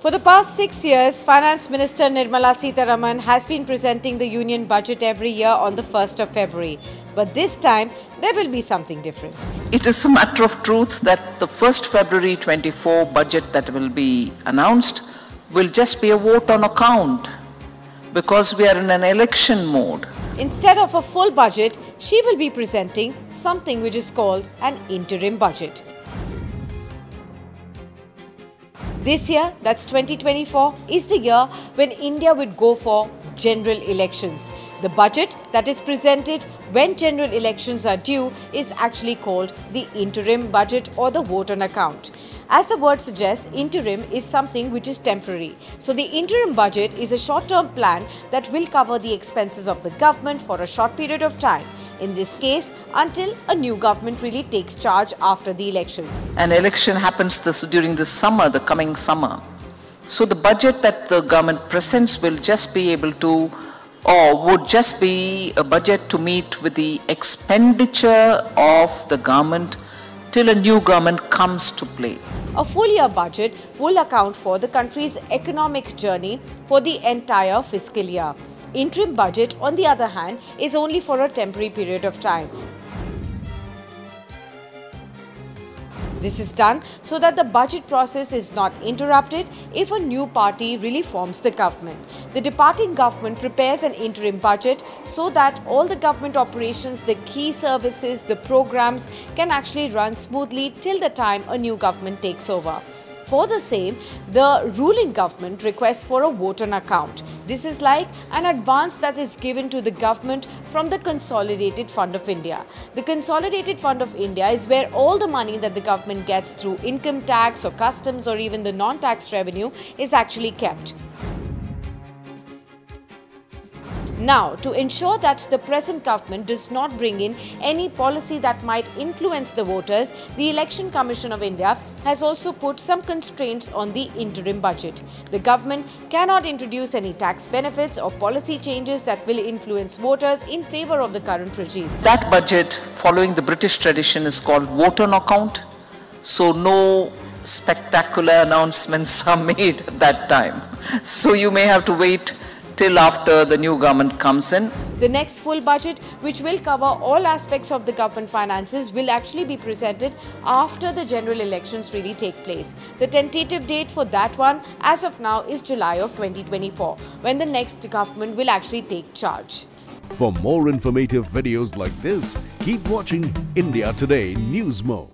For the past 6 years, Finance Minister Nirmala Sitharaman has been presenting the Union budget every year on the 1st of February. But this time, there will be something different. It is a matter of truth that the 1st February 24 budget that will be announced will just be a vote on account because we are in an election mode. Instead of a full budget, she will be presenting something which is called an interim budget. This year, that's 2024, is the year when India would go for general elections. The budget that is presented when general elections are due is actually called the interim budget or the vote on account. As the word suggests, interim is something which is temporary. So the interim budget is a short-term plan that will cover the expenses of the government for a short period of time. In this case, until a new government really takes charge after the elections. An election happens during the summer, the coming summer. So the budget that the government presents will just be able to, or would just be a budget to meet with the expenditure of the government till a new government comes to play. A full-year budget will account for the country's economic journey for the entire fiscal year. Interim budget, on the other hand, is only for a temporary period of time. This is done so that the budget process is not interrupted if a new party really forms the government. The departing government prepares an interim budget so that all the government operations, the key services, the programs can actually run smoothly till the time a new government takes over. For the same, the ruling government requests for a vote on account. This is like an advance that is given to the government from the Consolidated Fund of India. The Consolidated Fund of India is where all the money that the government gets through income tax or customs or even the non-tax revenue is actually kept. Now, to ensure that the present government does not bring in any policy that might influence the voters, the Election Commission of India has also put some constraints on the interim budget. The government cannot introduce any tax benefits or policy changes that will influence voters in favor of the current regime. That budget, following the British tradition, is called vote on account. So no spectacular announcements are made at that time. So you may have to wait till after the new government comes in. The next full budget, which will cover all aspects of the government finances, will actually be presented after the general elections really take place. The tentative date for that one, as of now, is July of 2024, when the next government will actually take charge. For more informative videos like this, keep watching India Today Newsmo.